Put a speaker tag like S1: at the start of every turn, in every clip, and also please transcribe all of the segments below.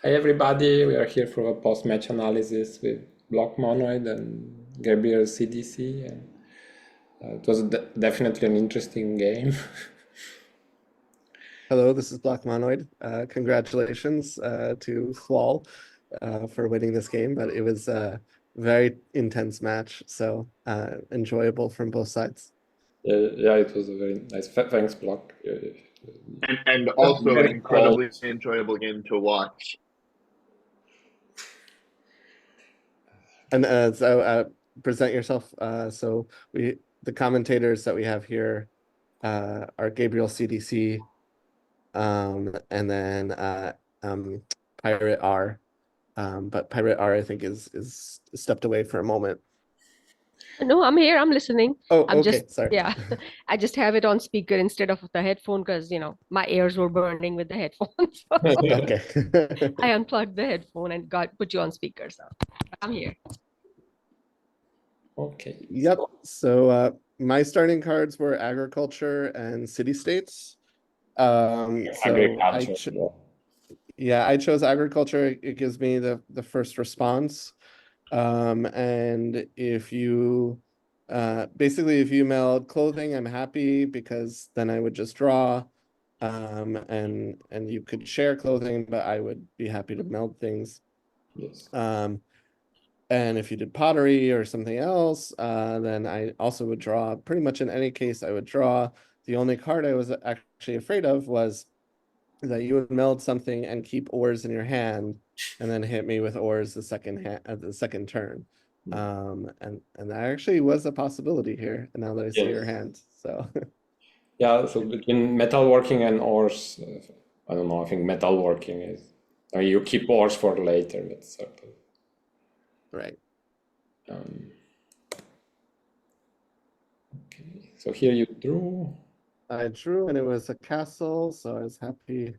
S1: Hi everybody, we are here for a post-match analysis with blockmonoid and Gabriel CDC, and it was definitely an interesting game.
S2: Hello, this is blockmonoid. Congratulations to thwol for winning this game, but it was a very intense match, so enjoyable from both sides.
S1: Yeah, it was a very nice. Thanks, Block.
S3: And also an
S1: Very cold.
S3: incredibly enjoyable game to watch.
S2: And present yourself. So the commentators that we have here are Gabriel CDC, and then Pirate R. But Pirate R, I think, is stepped away for a moment.
S4: No, I'm here. I'm listening.
S2: Oh,
S4: I'm
S2: okay.
S4: just,
S2: Sorry.
S4: yeah, I just have it on speaker instead of the headphone because, my ears were burning with the headphones.
S2: Okay.
S4: I unplugged the headphone and put you on speaker. So I'm here.
S1: Okay.
S2: Yep. So my starting cards were agriculture and city states.
S1: Agriculture.
S2: I chose agriculture. It gives me the first response. And if you basically if you meld clothing, I'm happy because then I would just draw. And you could share clothing, but I would be happy to meld things.
S1: Yes.
S2: And if you did pottery or something else, then I also would draw. Pretty much in any case, I would draw. The only card I was actually afraid of was that you would meld something and keep ores in your hand, and then hit me with ores the second turn. And that actually was a possibility here. Now that I see your hand, so
S1: Yeah. So between metalworking and ores, I don't know. I think metalworking is. I mean, you keep ores for later, but certainly.
S2: right.
S1: Okay. So here you drew.
S2: I drew, and it was a castle, so I was happy.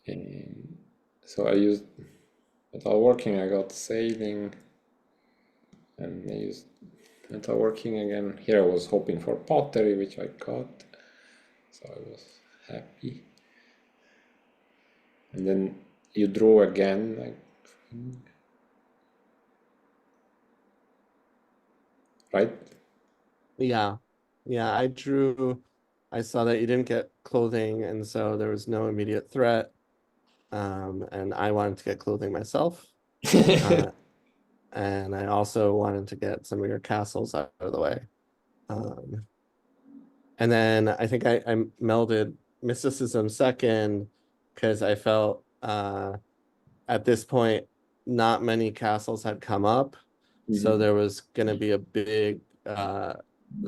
S1: And so I used metalworking. I got sailing, and I used metalworking again. Here I was hoping for pottery, which I got, so I was happy. And then you drew again, like, right?
S2: Yeah. I drew. I saw that you didn't get clothing, and so there was no immediate threat. And I wanted to get clothing myself. And I also wanted to get some of your castles out of the way. And then I think I melded mysticism second because I felt at this point not many castles had come up. So there was going to be a big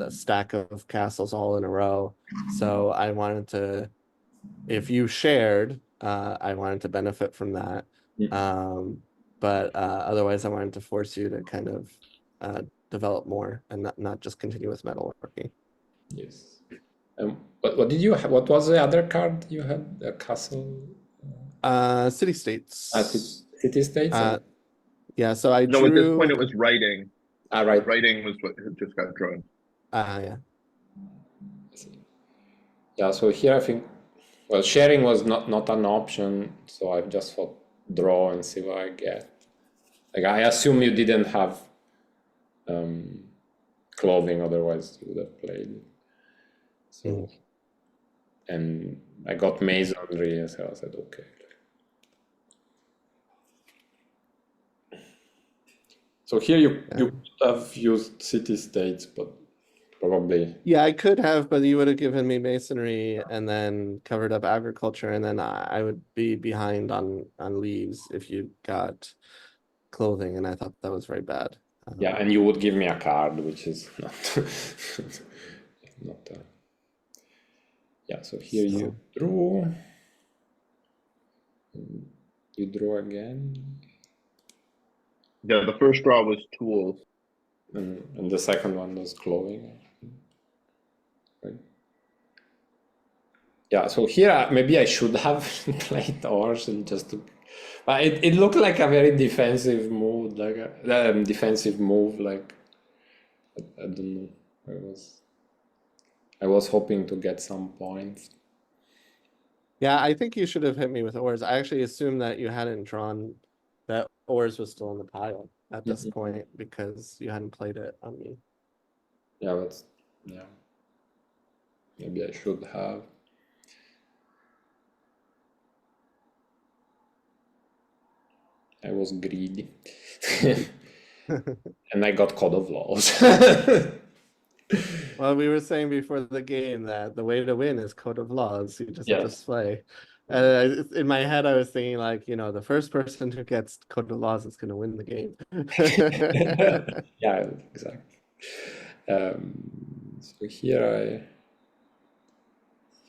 S2: stack of castles all in a row. So I wanted to, if you shared, I wanted to benefit from that. But otherwise, I wanted to force you to kind of develop more and not just continue with metalworking.
S1: Yes. What did you have? What was the other card you had? The castle?
S2: City states.
S1: City states?
S2: Yeah, so I
S3: No, at this
S2: drew.
S3: point it was writing.
S1: Right.
S3: Writing was what just got drawn.
S2: Yeah.
S1: Yeah, so here I think, well, sharing was not an option, so I just thought draw and see what I get. Like, I assume you didn't have clothing, otherwise you would have played. So, and I got masonry, so I said, okay. So here you could have used city states, but probably.
S2: Yeah, I could have, but you would have given me masonry and then covered up agriculture, and then I would be behind on leaves if you got clothing, and I thought that was very bad.
S1: Yeah, and you would give me a card, which is not not. Yeah, so here you drew. You draw again.
S3: Yeah, the first draw was tools.
S1: And the second one was clothing. Right. Yeah, so here maybe I should have played ores and just to. But it looked like a very defensive move, like a defensive move. Like I don't know. I was hoping to get some points.
S2: Yeah, I think you should have hit me with ores. I actually assumed that you hadn't drawn that ores was still in the pile at this
S1: Mhm.
S2: point because you hadn't played it on me.
S1: Yeah, but yeah, maybe I should have. I was greedy. And I got Code of Laws.
S2: Well, we were saying before the game that the way to win is code of laws. You just have to
S1: Yes.
S2: slay. In my head, I was thinking like, the first person who gets code of laws is going to win the game.
S1: Yeah, exactly. So here I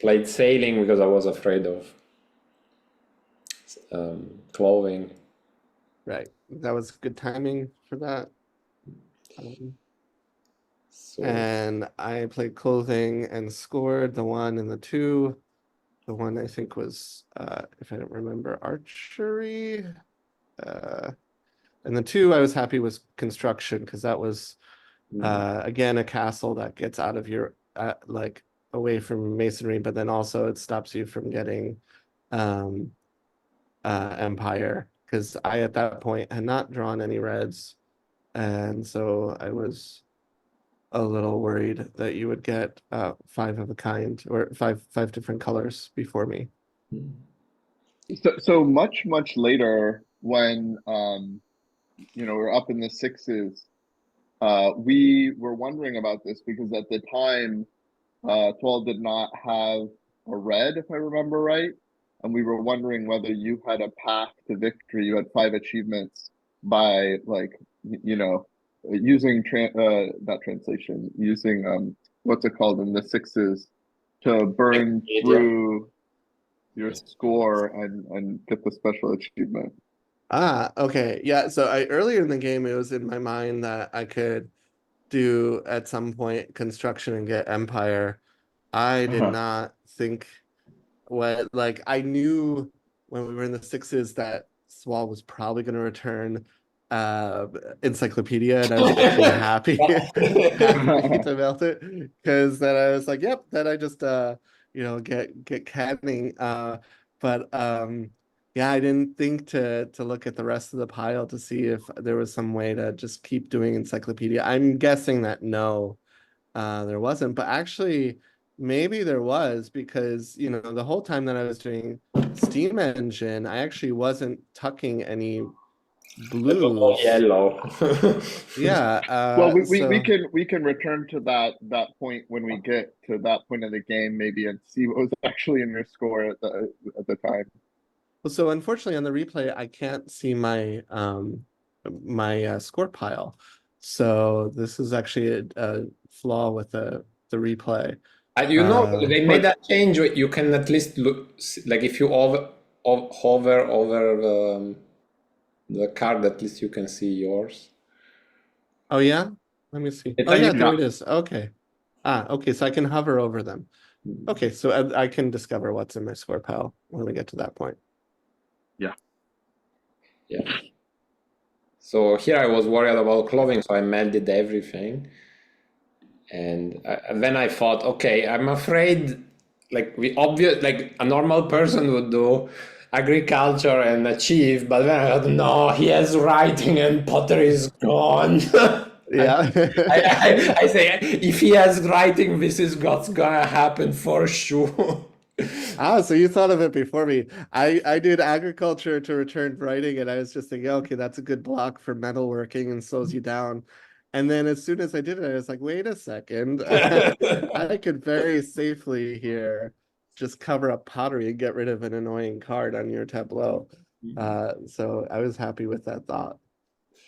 S1: played sailing because I was afraid of clothing.
S2: Right. That was good timing for that.
S1: So
S2: And I played clothing and scored the 1 and the 2. The 1 I think was, if I don't remember, archery. And the 2 I was happy was construction because that was again a castle that gets out of your like away from masonry, but then also it stops you from getting um empire because I at that point had not drawn any reds, and so I was a little worried that you would get 5 of a kind or five different colors before me.
S3: So much later when we're up in the sixes, we were wondering about this because at the time, 12 did not have a red, if I remember right. And we were wondering whether you had a path to victory. You had 5 achievements by like, using not translation, using what's it called in the sixes to burn
S1: media.
S3: through your score and get the special achievement.
S2: Okay. Yeah, so earlier in the game it was in my mind that I could do at some point construction and get empire. I did
S3: Uh-huh.
S2: not think what like I knew when we were in the sixes that thwol was probably going to return uh encyclopedia, and I was actually happy happy to melt it because then I was like, yep, then I just get canning. But yeah, I didn't think to look at the rest of the pile to see if there was some way to just keep doing encyclopedia. I'm guessing that no, there wasn't, but actually, maybe there was because, the whole time that I was doing Steam Engine, I actually wasn't tucking any
S1: All
S2: blues.
S1: yellow.
S2: Yeah,
S3: Well, we
S2: so
S3: can return to that point when we get to that point of the game, maybe, and see what was actually in your score at the time.
S2: so unfortunately on the replay, I can't see my score pile. So this is actually a flaw with the replay.
S1: They made
S3: But
S1: that change where you can at least look, like if you hover over the card, at least you can see yours.
S2: Oh yeah, let me see.
S1: It's
S2: Oh
S1: a
S2: yeah,
S1: new
S2: there it is. Okay. Okay, so I can hover over them.
S1: Mm.
S2: Okay, so I can discover what's in my score pile when we get to that point.
S3: yeah,
S1: Yeah. So here I was worried about clothing, so I melded everything. And then I thought, okay, I'm afraid, like like a normal person would do agriculture and achieve, but then I thought, no, he has writing and pottery is gone.
S2: Yeah.
S1: I say, if he has writing, this is what's gonna happen for sure.
S2: So you thought of it before me. I did agriculture to return writing, and I was just thinking, okay, that's a good block for metalworking and slows you down. And then as soon as I did it, I was like, wait a second, I could very safely here just cover up pottery and get rid of an annoying card on your tableau. So I was happy with that thought.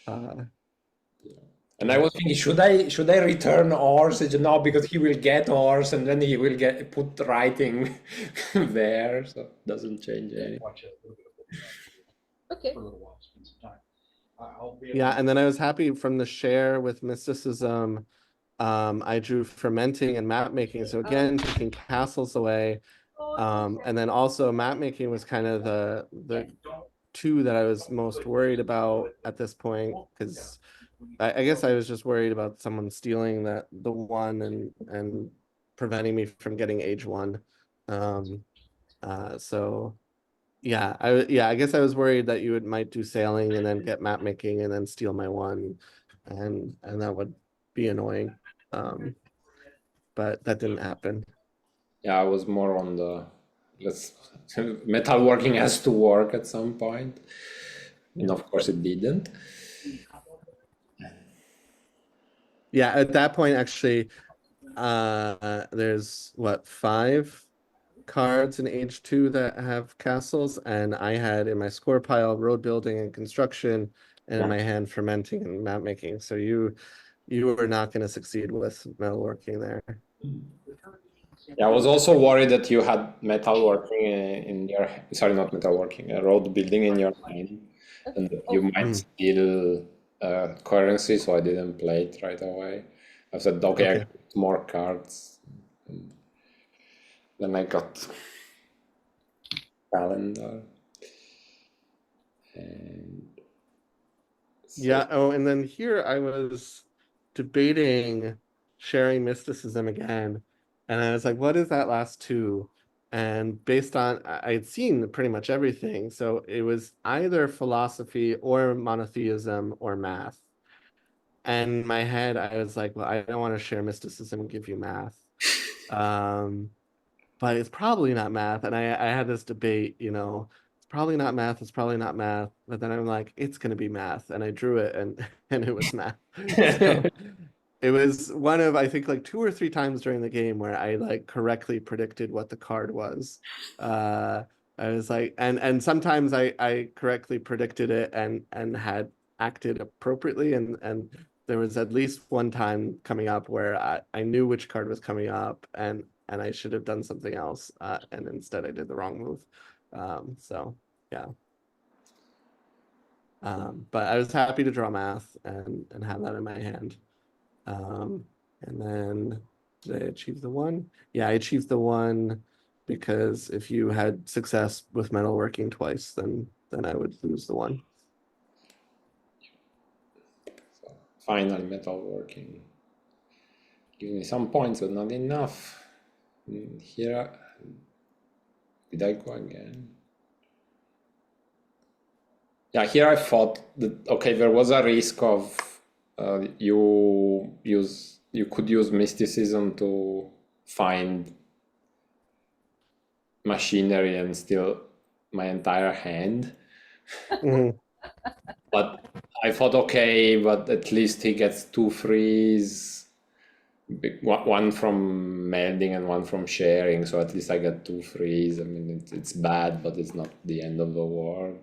S1: And I was thinking, should I return horse? No, because he will get horse, and then he will get put writing there, so it doesn't change anything.
S4: Okay.
S2: Yeah, and then I was happy from the share with mysticism. I drew fermenting and map making. So again, taking castles away. And then also map making was kind of the 2 that I was most worried about at this point, because I guess I was just worried about someone stealing the 1 and preventing me from getting age 1. So yeah, I guess I was worried that you might do sailing and then get map making and then steal my one, and that would be annoying. But that didn't happen.
S1: Yeah, I was more on the let's metalworking has to work at some point, and of course it didn't.
S2: Yeah, at that point, actually, there's what, 5 cards in age 2 that have castles, and I had in my score pile road building and construction, and in my hand fermenting and map making. So you were not going to succeed with metalworking there.
S1: Yeah, I was also worried that you had metalworking in your, sorry, not metalworking, road building in your hand, and that you might steal currency, so I didn't play it right away. I said, okay, I
S2: Okay.
S1: got more cards. And then I got calendar. And so,
S2: Yeah. Oh, and then here I was debating sharing mysticism again, and I was like, what is that last 2? And based on I had seen pretty much everything, so it was either philosophy or monotheism or math. And in my head, I was like, well, I don't want to share mysticism and give you math. Um, but it's probably not math. And I had this debate, it's probably not math, it's probably not math. But then I'm like, it's gonna be math. And I drew it and and it was math. So it was one of, I think, like 2 or 3 times during the game where I like correctly predicted what the card was. Uh I was like, and sometimes I correctly predicted it and had acted appropriately, and there was at least one time coming up where I knew which card was coming up, and I should have done something else, and instead I did the wrong move. So yeah. But I was happy to draw math and have that in my hand. And then did I achieve the 1? Yeah, I achieved the 1 because if you had success with metalworking twice, then I would lose the 1.
S1: finally metalworking. Give me some points, but not enough. Here, did I go again? Yeah, here I thought that okay, there was a risk of you could use mysticism to find machinery and steal my entire hand.
S2: Mhm.
S1: But I thought okay, but at least he gets 2 frees, one from melding and one from sharing. So at least I get 2 frees. I mean, it's bad, but it's not the end of the world.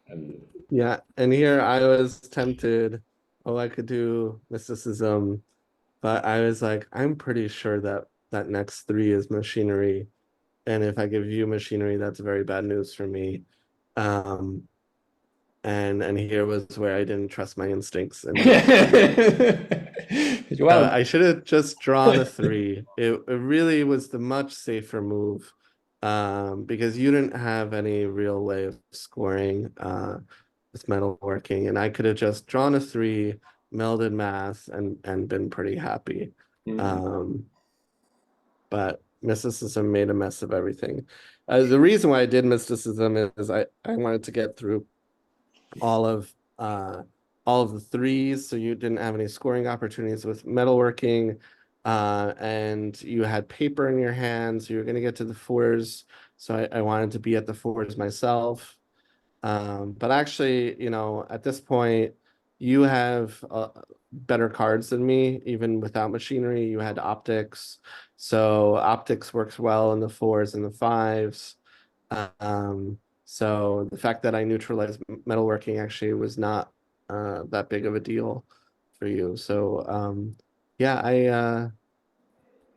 S1: And
S2: Yeah, and here I was tempted. Oh, I could do mysticism, but I was like, I'm pretty sure that that next 3 is machinery, and if I give you machinery, that's very bad news for me. Um, and here was where I didn't trust my instincts, and
S1: well,
S2: I should have just drawn a 3. It really was the much safer move, because you didn't have any real way of scoring with metalworking, and I could have just drawn a 3, melded math, and been pretty happy. Um, but mysticism made a mess of everything. The reason why I did mysticism is I wanted to get through all of uh all of the 3s, so you didn't have any scoring opportunities with metalworking, and you had paper in your hands, so you were going to get to the 4s, so I wanted to be at the 4s myself. But actually, at this point, you have better cards than me, even without machinery. You had optics, so optics works well in the 4s and the 5s. So the fact that I neutralized metalworking actually was not that big of a deal for you. So yeah,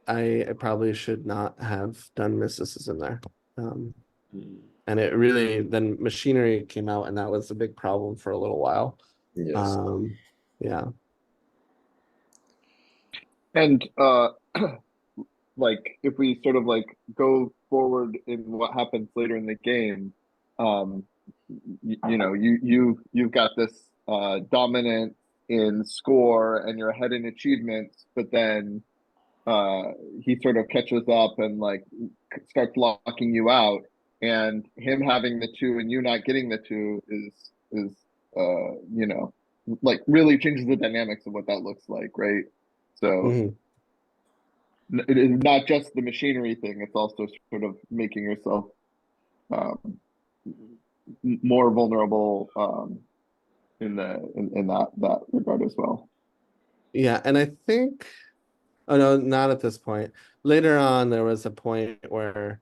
S2: I probably should not have done mysticism there. And it really, then machinery came out, and that was a big problem for a little while.
S1: yes.
S2: Yeah.
S3: And like if we sort of like go forward in what happens later in the game, um, you've got this dominant in score and you're ahead in achievements, but then he sort of catches up and like starts locking you out, and him having the two and you not getting the two is you know, like really changes the dynamics of what that looks like, right? So
S2: Mhm.
S3: it is not just the machinery thing, it's also sort of making yourself more vulnerable in that regard as well.
S2: Yeah, and I think, oh no, not at this point. Later on, there was a point where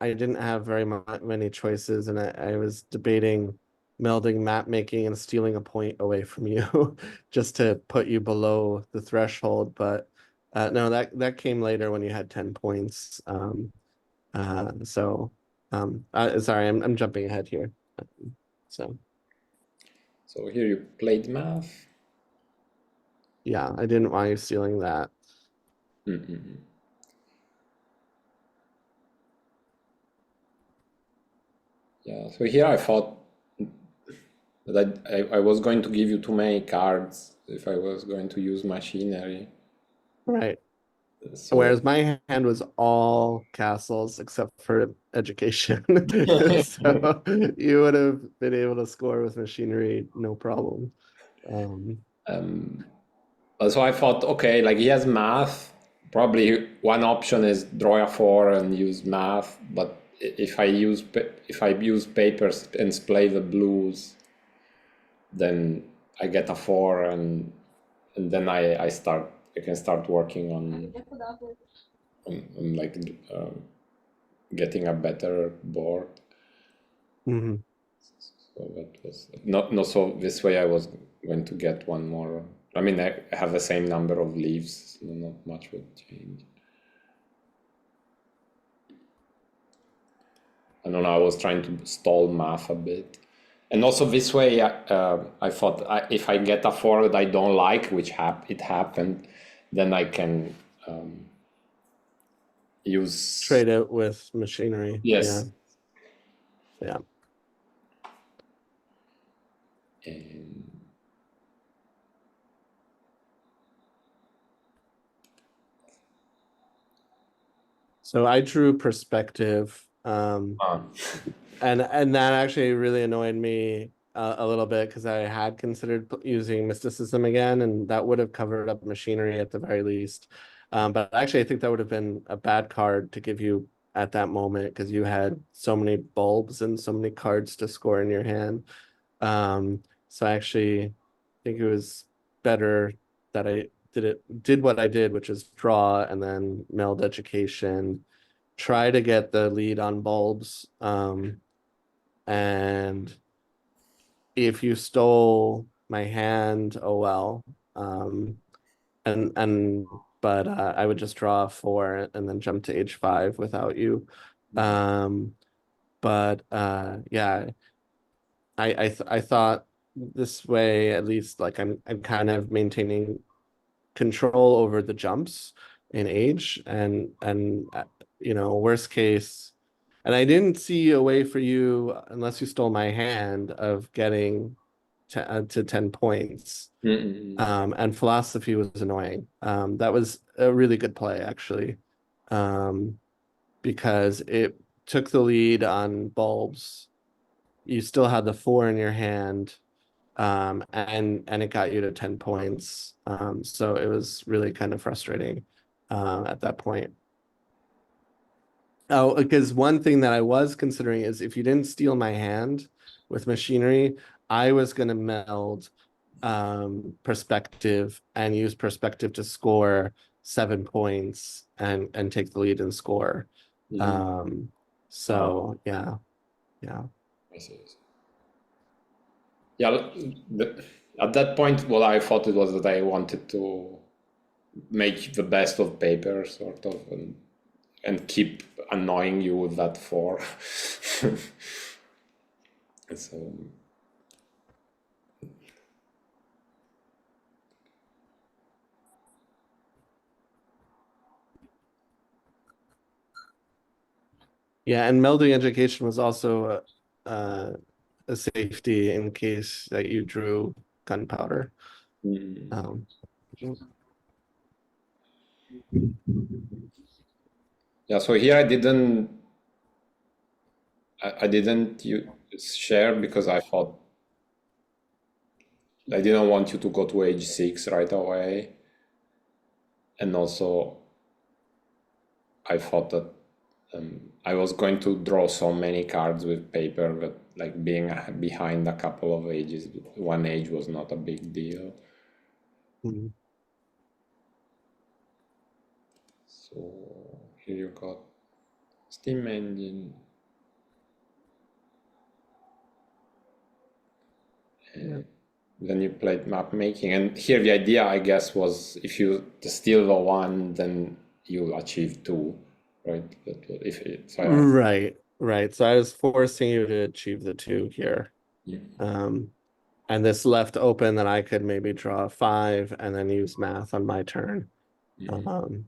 S2: I didn't have very many choices, and I was debating melding map making and stealing a point away from you just to put you below the threshold. But no, that came later when you had 10 points. Sorry, I'm jumping ahead here. So
S1: here you played math.
S2: yeah, I didn't want you stealing that.
S1: Mm-hmm. Yeah, so here I thought that I was going to give you too many cards if I was going to use machinery.
S2: Right.
S1: So
S2: Whereas my hand was all castles except for education. So you would have been able to score with machinery, no problem.
S1: so I thought, okay, like he has math. Probably one option is draw a 4 and use math. But if I use papers and play the blues, then I get a 4 and then I can start working on like getting a better board.
S2: Mhm.
S1: So that was not so this way I was going to get one more. I mean, I have the same number of leaves, so not much would change. I don't know, I was trying to stall math a bit. And also this way, I thought if I get a 4 that I don't like, which it happened, then I can use...
S2: Trade it with machinery.
S1: Yes.
S2: Yeah.
S1: And
S2: So I drew perspective. And that actually really annoyed me a little bit because I had considered using mysticism again, and that would have covered up machinery at the very least. But actually, I think that would have been a bad card to give you at that moment because you had so many bulbs and so many cards to score in your hand. So I actually think it was better that I did what I did, which is draw and then meld education, try to get the lead on bulbs. And if you stole my hand, oh well. But I would just draw a 4 and then jump to H5 without you. Yeah, I thought this way at least like I'm kind of maintaining control over the jumps in age and you know, worst case, and I didn't see a way for you unless you stole my hand of getting to 10 points. And philosophy was annoying. That was a really good play actually, because it took the lead on bulbs. You still had the 4 in your hand, and it got you to 10 points. So it was really kind of frustrating at that point. Oh, because one thing that I was considering is if you didn't steal my hand with machinery, I was going to meld perspective and use perspective to score 7 points and take the lead and score. So yeah.
S1: I see. Yeah, at that point, what I thought it was that I wanted to make the best of paper, sort of, and keep annoying you with that 4. So
S2: Yeah, and melding education was also a safety in case that you drew gunpowder.
S1: Yeah, so here I didn't share because I thought I didn't want you to go to h6 right away. And also I thought that I was going to draw so many cards with paper that like being behind a couple of ages, one age was not a big deal.
S2: Mhm.
S1: So here you got Steam Engine. Then you played map making, and here the idea, I guess, was if you steal the one, then you'll achieve two, right? If it, so
S2: Right. So I was forcing you to achieve the 2 here.
S1: yeah.
S2: And this left open that I could maybe draw a 5 and then use math on my turn.
S1: Mhm.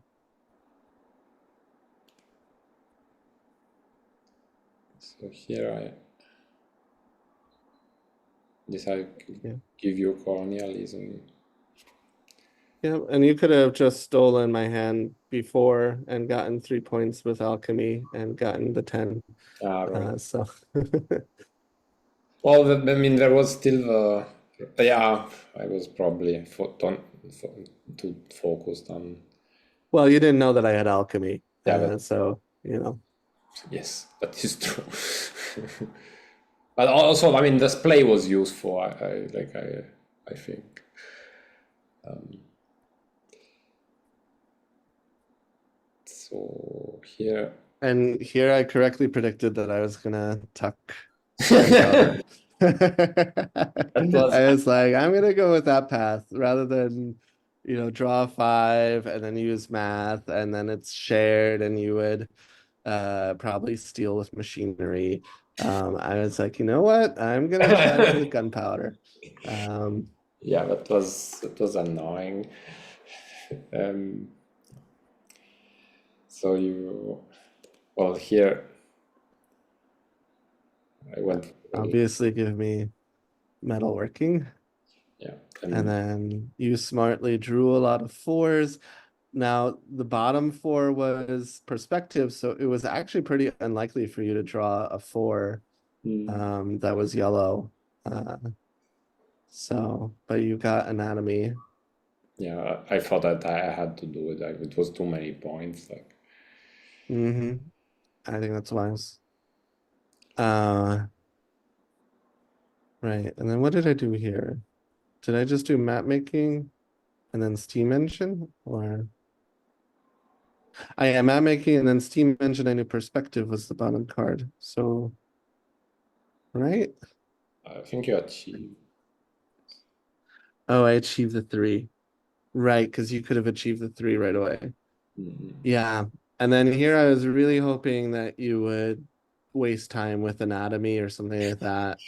S1: So here I decided to give you colonialism.
S2: Yeah, and you could have just stolen my hand before and gotten 3 points with alchemy and gotten the 10.
S1: Right.
S2: So
S1: Well, I mean, there was still yeah, I was probably too focused on,
S2: well, you didn't know that I had alchemy.
S1: yeah, but
S2: So you know.
S1: yes, that is true. But also, I mean, this play was useful. I think. So here,
S2: And here I correctly predicted that I was gonna tuck gunpowder.
S1: was
S2: I was like, I'm gonna go with that path rather than, draw a 5 and then use math and then it's shared and you would probably steal with machinery. I was like, you know what? I'm gonna try for the gunpowder.
S1: yeah, that was annoying. Um, so well, here I went for
S2: Obviously give me metalworking.
S1: yeah,
S2: And then you smartly drew a lot of 4s. Now, the bottom 4 was perspective, so it was actually pretty unlikely for you to draw a 4 that was yellow. But you got anatomy.
S1: yeah, I thought that I had to do it. Like, it was too many points. Like,
S2: I think that's wise. Right. And then what did I do here? Did I just do map making and then Steam Engine? Or I am map making and then Steam Engine, I knew perspective was the bottom card. So, right?
S1: I think you achieved.
S2: Oh, I achieved the 3. Right, because you could have achieved the 3 right away. Yeah. And then here I was really hoping that you would waste time with anatomy or something like that.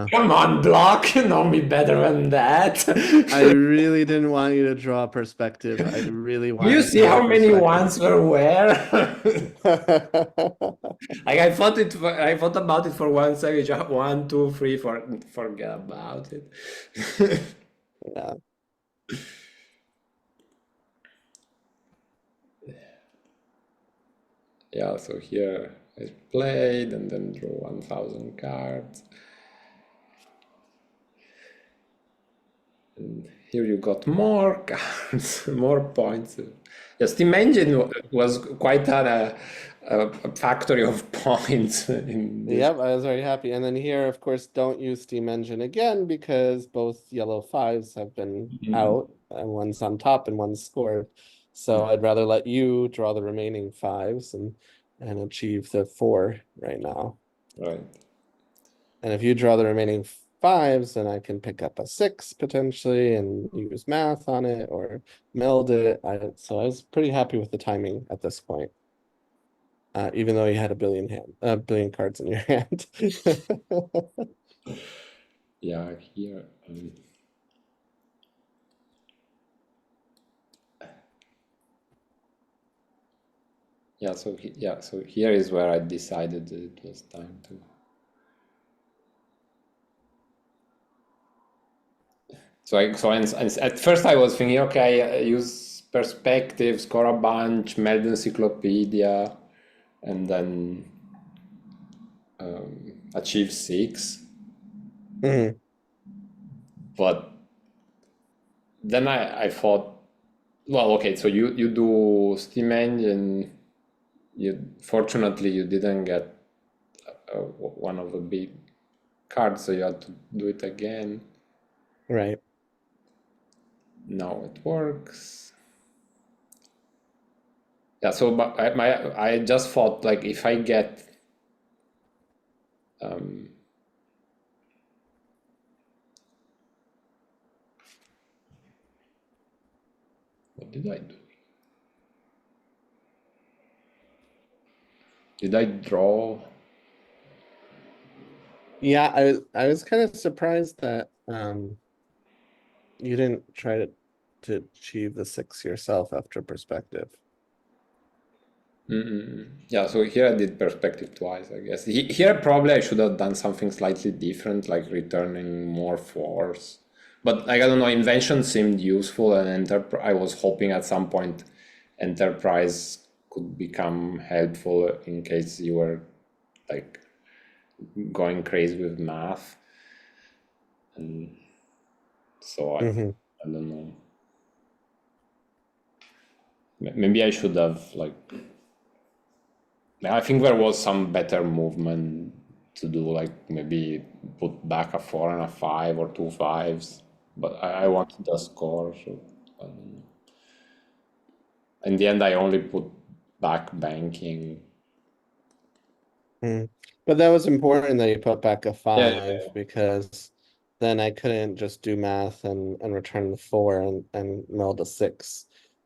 S1: Come on, Block, you know me better than that.
S2: I really didn't want you to draw perspective. I really
S1: Do you
S2: wanted
S1: see
S2: to
S1: how
S2: draw
S1: many
S2: perspective.
S1: ones there were? Like I thought about it for 1 second. Just 1, 2, 3, forget about it.
S2: Yeah.
S1: Yeah, so here I played and then drew 1,000 cards. And here you got more cards, more points. Yeah, Steam Engine was quite a factory of points in this.
S2: Yep, I was very happy. And then here, of course, don't use Steam Engine again because both yellow 5s have been out and one's on top and one's scored. So I'd rather let you draw the remaining 5s and achieve the 4 right now.
S1: Right.
S2: And if you draw the remaining 5s, then I can pick up a 6 potentially and use math on it or meld it. So I was pretty happy with the timing at this point. Even though you had a billion cards in your hand.
S1: Yeah, here. Yeah, so here is where I decided that it was time to. So at first I was thinking, okay, I use perspective, score a bunch, meld encyclopedia, and then achieve 6.
S2: Mhm.
S1: But then I thought, well, okay, so you do Steam Engine. Fortunately you didn't get one of the big cards, so you had to do it again.
S2: Right.
S1: Now it works. Yeah, so but I just thought, like, if I get what did I do? Did I draw?
S2: Yeah, I was kind of surprised that you didn't try to achieve the 6 yourself after perspective.
S1: Yeah, so here I did perspective twice, I guess. Here probably I should have done something slightly different, like returning more force. But like, I don't know, invention seemed useful, and I was hoping at some point enterprise could become helpful in case you were like going crazy with math. And so I don't know. Maybe I should have, like, I think there was some better movement to do, like maybe put back a 4 and a 5 or 2 5s, but I wanted a score, so I don't know. In the end, I only put back banking.
S2: But that was important that you put back a
S1: Yeah,
S2: 5 because then I couldn't just do math and return the 4 and meld a 6.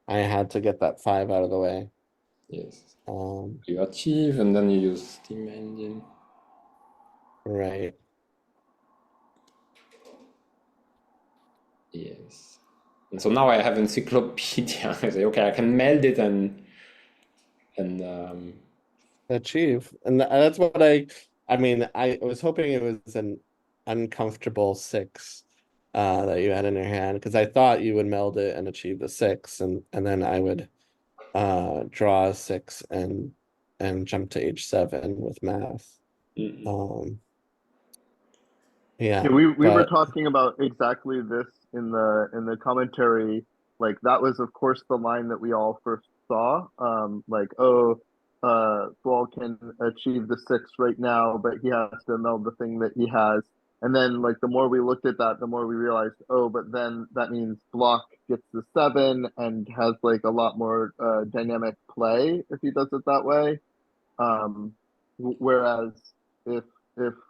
S2: I had to get that 5 out of the way.
S1: yes. You achieve, and then you use Steam Engine.
S2: Right.
S1: Yes. And so now I have encyclopedia. I say, okay, I can meld it and
S2: Achieve. And that's what I mean, I was hoping it was an uncomfortable 6 that you had in your hand because I thought you would meld it and achieve the 6 and then I would draw a 6 and jump to H7 with math. Yeah,
S3: Yeah, we were
S2: but
S3: talking about exactly this in the commentary. Like that was of course the line that we all first saw. Like, oh, thwol can achieve the 6 right now, but he has to meld the thing that he has. And then like the more we looked at that, the more we realized, oh, but then that means block gets the 7 and has like a lot more dynamic play if he does it that way. Whereas if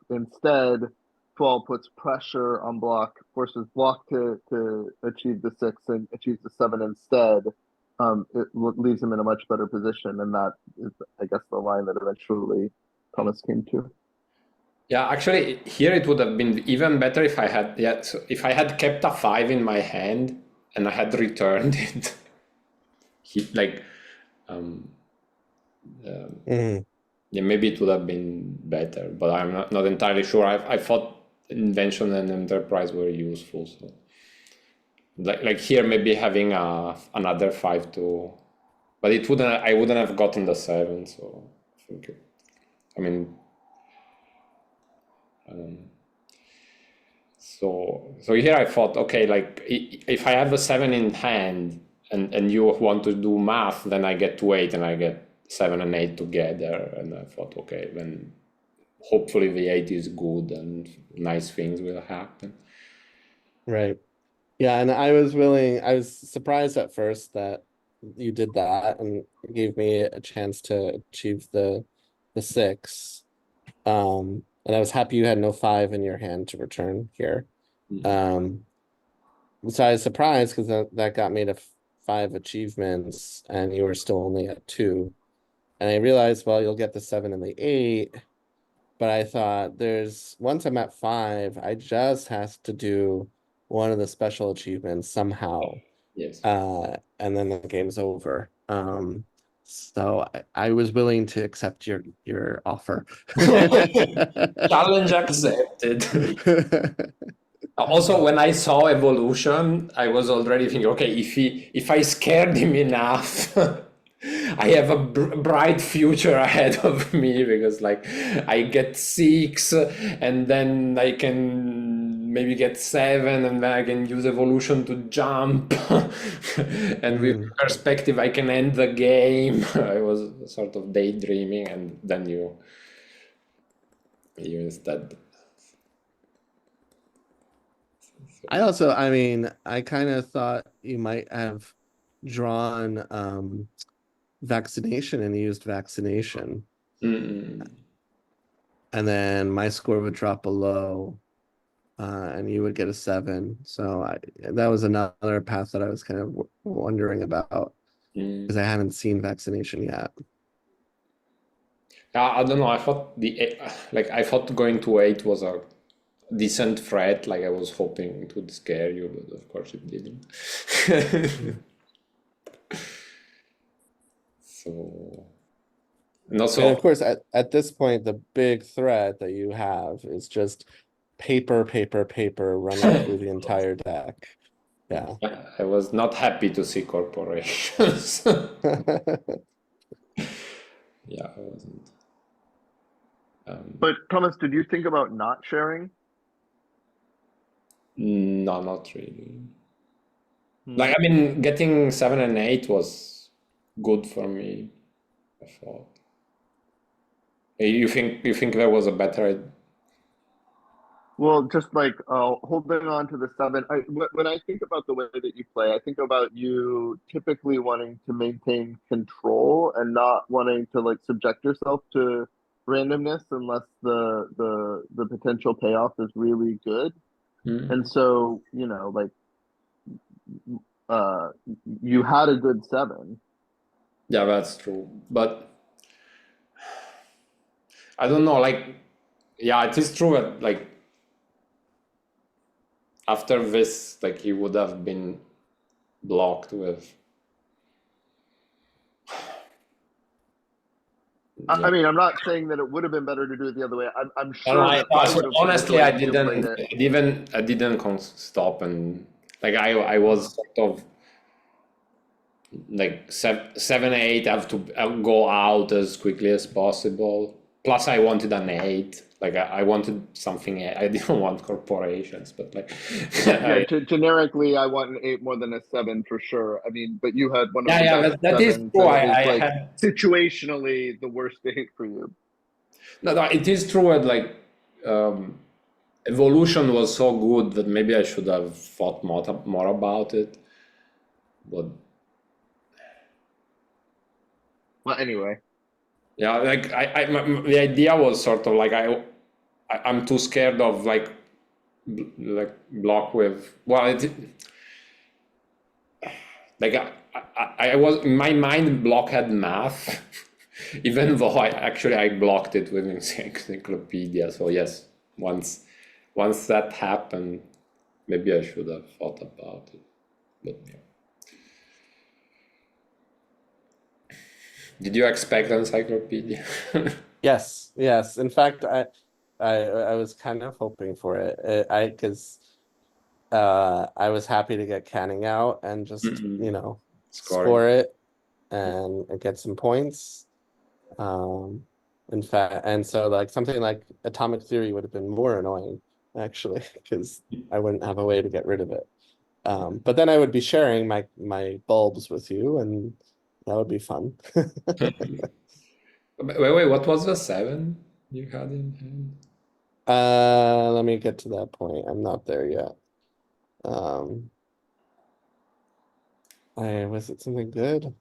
S3: instead thwol puts pressure on block, forces block to achieve the 6 and achieves the 7 instead, it leaves him in a much better position, and that is, I guess, the line that eventually Thomas came to.
S1: yeah, actually, here it would have been even better if I had, yeah, so if I had kept a 5 in my hand and I had returned it. Like, yeah, maybe it would have been better, but I'm not entirely sure. I thought invention and enterprise were useful, so like here maybe having another 5 to, but I wouldn't have gotten the 7, so I think I mean, so here I thought, okay, like if I have a 7 in hand and you want to do math, then I get to 8 and I get 7 and 8 together, and I thought, okay, then hopefully the 8 is good and nice things will happen.
S2: right. Yeah, and I was surprised at first that you did that and gave me a chance to achieve the 6. And I was happy you had no 5 in your hand to return here. So I was surprised because that got me to 5 achievements and you were still only at 2. And I realized, well, you'll get the 7 and the 8. But I thought once I'm at 5, I just has to do one of the special achievements somehow.
S1: Yes.
S2: And then the game's over. So I was willing to accept your offer.
S1: Challenge accepted. Also, when I saw evolution, I was already thinking, okay, if I scared him enough, I have a bright future ahead of me because like I get 6 and then I can maybe get 7 and then I can use evolution to jump and with perspective I can end the game. I was sort of daydreaming and then you instead.
S2: I mean, I kind of thought you might have drawn vaccination and used vaccination.
S1: Mm-mm.
S2: And then my score would drop below, and you would get a 7. So that was another path that I was kind of wondering about because I haven't seen vaccination yet.
S1: I don't know. I thought I thought going to 8 was a decent threat. Like I was hoping it would scare you, but of course it didn't. So, and also,
S2: And of course, at this point, the big threat that you have is just paper running through the entire deck. Yeah.
S1: I was not happy to see corporations. Yeah, I wasn't.
S3: But Thomas, did you think about not sharing?
S1: No, not really. Like, I mean, getting 7 and 8 was good for me, I thought. You think there was a better?
S3: Well, just like holding on to the 7. When I think about the way that you play, I think about you typically wanting to maintain control and not wanting to like subject yourself to randomness unless the potential payoff is really good. And so, you know, like uh you had a good 7.
S1: Yeah, that's true. But I don't know, like, yeah, it is true that like after this, like he would have been blocked with.
S3: I mean, I'm not saying that it would have been better to do it the other way. I'm
S1: I don't
S3: sure
S1: know,
S3: that I would have played it the
S1: honestly,
S3: way
S1: I
S3: that you played
S1: didn't,
S3: it.
S1: I didn't stop and like I was sort of like 7, 8. I have to go out as quickly as possible. Plus, I wanted an 8. Like I wanted something. I didn't want corporations, but like
S3: Yeah, generically, I want an 8 more than a 7 for sure. I mean, but you had one of the
S1: yeah,
S3: best
S1: that is
S3: 7s,
S1: true.
S3: and it was
S1: I
S3: like
S1: had
S3: situationally the worst 8 for you.
S1: no, it is true that like evolution was so good that maybe I should have thought more about it. But
S3: Well, anyway,
S1: yeah, like the idea was sort of like I'm too scared of like block with like I was in my mind block had math even though I blocked it with encyclopedia. So yes, once that happened, maybe I should have thought about it. But yeah. Did you expect encyclopedia?
S2: Yes. In fact, I was kind of hoping for it. Because I was happy to get canning out and just, you know, score it and get some points. In fact, and so like something like atomic theory would have been more annoying actually, because I wouldn't have a way to get rid of it. But then I would be sharing my bulbs with you, and that would be fun.
S1: Wait, what was the 7 you had in hand?
S2: Let me get to that point. I'm not there yet. Was it something good?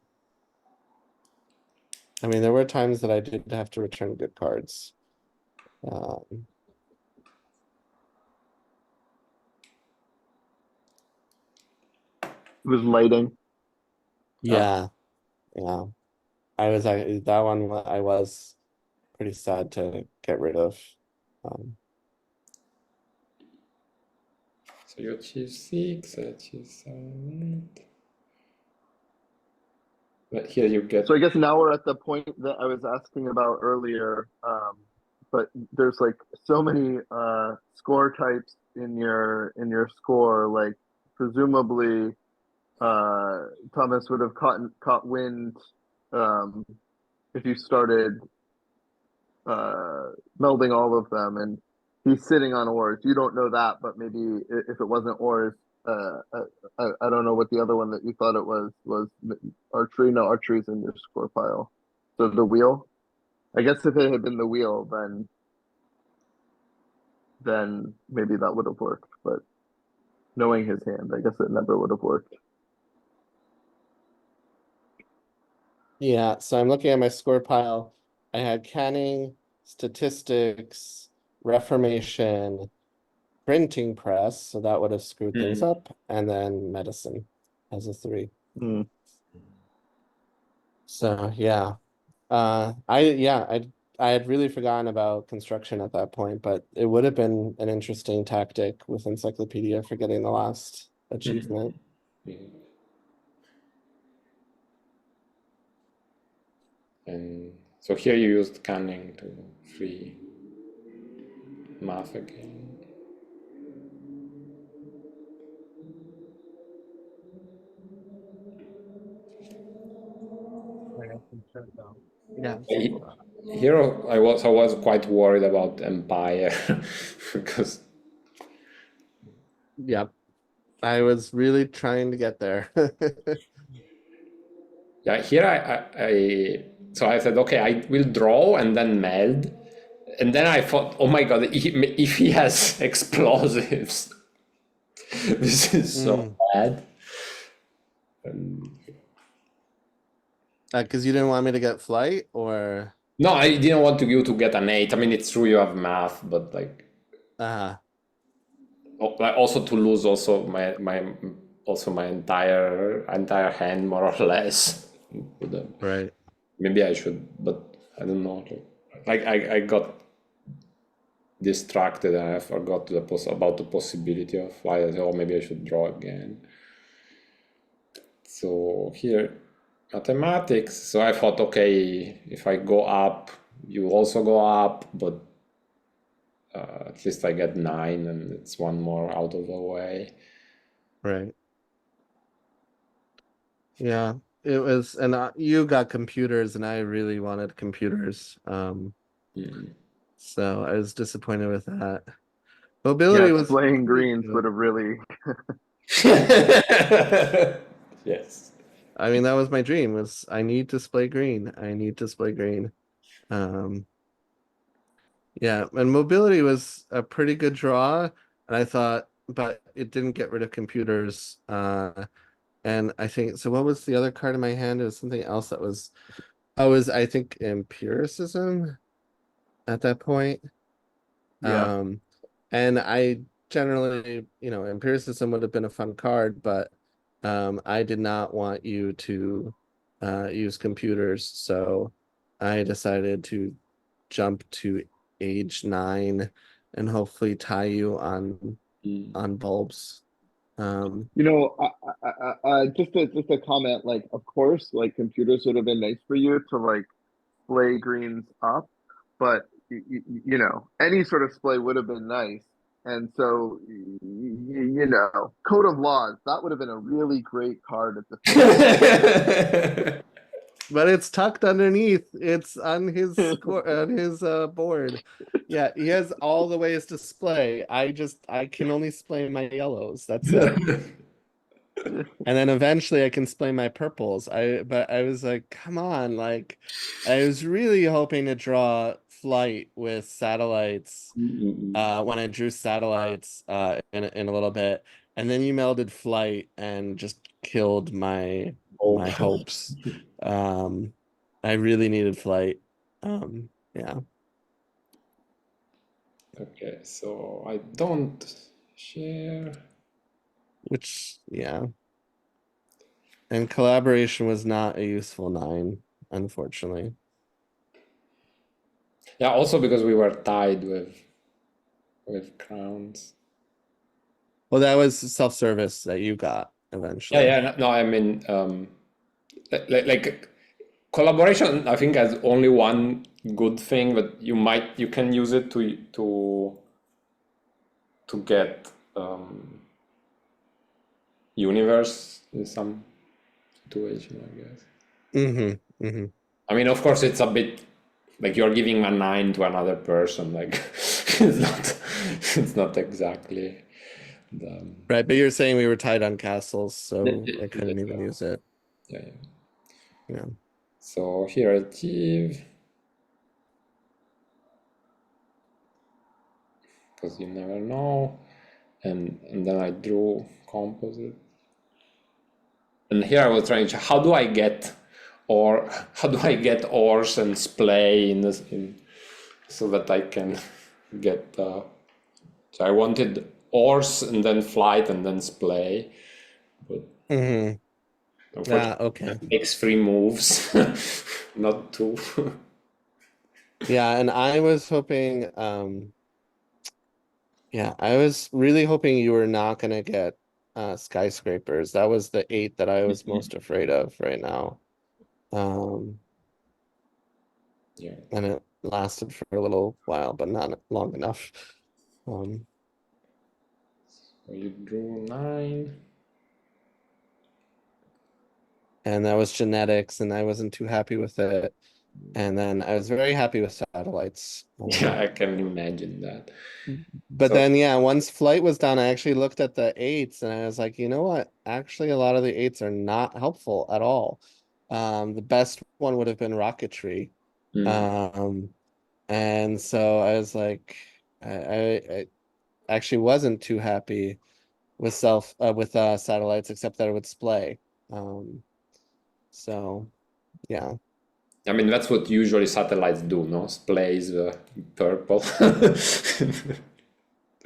S2: I mean, there were times that I did have to return good cards.
S3: it was lighting.
S2: Yeah. I was that one I was pretty sad to get rid of.
S1: So you achieve 6, I achieve 7. But here you get.
S3: So I guess now we're at the point that I was asking about earlier. but there's like so many score types in your score. Like presumably, Thomas would have caught wind if you started melding all of them, and he's sitting on ores. You don't know that, but maybe if it wasn't ores, I don't know what the other one that you thought it was archery. No, archery's in your score pile. So the wheel. I guess if it had been the wheel, then maybe that would have worked. But knowing his hand, I guess it never would have worked.
S2: Yeah, so I'm looking at my score pile. I had canning, statistics, reformation, printing press, so that would have screwed things up, and then medicine as a 3.
S3: Mm.
S2: So yeah. I had really forgotten about construction at that point, but it would have been an interesting tactic with Encyclopedia for getting the last achievement.
S1: And so here you used canning to free math again.
S2: Yeah.
S1: Here I was quite worried about Empire because
S2: Yep. I was really trying to get there.
S1: yeah, here so I said, okay, I will draw and then meld, and then I thought, oh my god, if he has explosives, this is so bad.
S2: Because you didn't want me to get flight, or
S1: No, I didn't want you to get an 8. I mean, it's true you have math, but like also to lose also my entire hand more or less.
S2: right.
S1: Maybe I should, but I don't know. Like I got distracted and I forgot about the possibility of flight. I said, oh, maybe I should draw again. So here, mathematics. So I thought, okay, if I go up, you also go up, but at least I get 9 and it's one more out of the way.
S2: Right. Yeah, it was, and you got computers, and I really wanted computers. So I was disappointed with that. Mobility was
S3: playing greens would have really.
S1: Yes.
S2: I mean, that was my dream. Was I need to display green? I need to display green. Yeah, and mobility was a pretty good draw, and I thought, but it didn't get rid of computers. And I think so. What was the other card in my hand? It was something else that was. I think empiricism at that point.
S3: Yeah.
S2: And I generally, empiricism would have been a fun card, but I did not want you to use computers, so I decided to jump to age 9 and hopefully tie you on bulbs.
S3: Just a comment. Like, of course, like computers would have been nice for you to like splay greens up, but any sort of splay would have been nice. And so, code of laws, that would have been a really great card at the
S2: But it's tucked underneath. It's on his board. Yeah, he has all the ways to splay. I can only splay my yellows. That's it. And then eventually I can splay my purples. But I was like, come on, like I was really hoping to draw flight with satellites when I drew satellites in a little bit. And then you melded flight and just killed my hopes. I really needed flight. Yeah.
S1: Okay, so I don't share.
S2: Which, yeah. And collaboration was not a useful 9, unfortunately.
S1: Yeah, also because we were tied with crowns.
S2: Well, that was self-service that you got eventually.
S1: Yeah, no, I mean, like collaboration, I think, has only one good thing, but you can use it to get universe in some situation, I guess.
S2: Mm-hmm. Mm-hmm.
S1: I mean, of course, it's a bit like you're giving a 9 to another person. Like it's not exactly the
S2: Right, but you're saying we were tied on castles, so
S1: Yeah,
S2: I couldn't even
S1: yeah.
S2: use it.
S1: Yeah.
S2: Yeah.
S1: So here I achieve, because you never know, and then I drew composite, and here I was trying to how do I get ores and splay in this so that I can get so I wanted ores and then flight and then splay, but
S2: Mm-hmm.
S1: unfortunately
S2: Okay.
S1: it takes 3 moves, not 2.
S2: Yeah, and I was hoping, yeah, I was really hoping you were not gonna get skyscrapers. That was the 8 that I was most afraid of right now.
S1: Yeah.
S2: And it lasted for a little while, but not long enough.
S1: So you drew 9.
S2: And that was genetics, and I wasn't too happy with it. And then I was very happy with satellites.
S1: Yeah, I can imagine that.
S2: But
S1: So
S2: then, yeah, once flight was done, I actually looked at the 8s and I was like, you know what? Actually, a lot of the 8s are not helpful at all. The best one would have been rocketry. Um, and so I was like, I actually wasn't too happy with satellites, except that it would splay. So yeah.
S1: I mean, that's what usually satellites do, no? Splays purple.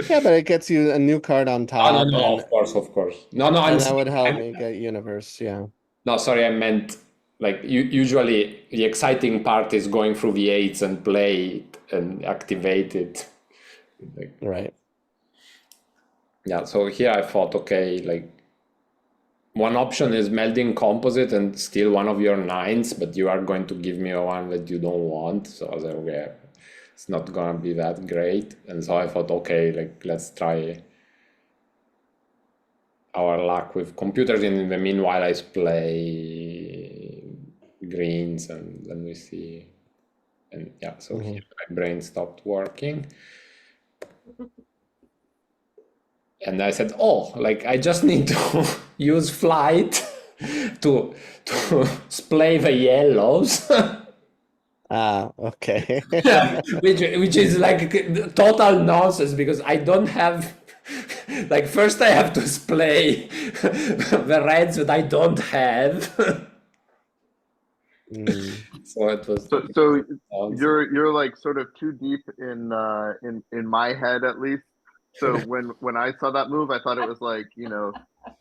S2: Yeah, but it gets you a new card on
S1: Oh, no,
S2: top,
S1: no, of course, of course. No, no,
S2: and that would help me get universe. Yeah.
S1: no, sorry, I meant like usually the exciting part is going through the aids and play it and activate it. Like,
S2: Right.
S1: yeah, so here I thought, okay, like one option is melding composite and steal one of your 9s, but you are going to give me a one that you don't want. So I was like, okay, it's not gonna be that great. And so I thought, okay, like let's try our luck with computers. And in the meanwhile, I play greens and then we see. And yeah, so here my brain stopped working. And I said, oh, like I just need to use flight to splay the yellows.
S2: Ah, okay.
S1: which is like total nonsense because I don't have like first I have to splay the reds that I don't have. So it was
S3: So
S1: nonsense.
S3: you're like sort of too deep in my head at least. So when I saw that move, I thought it was like,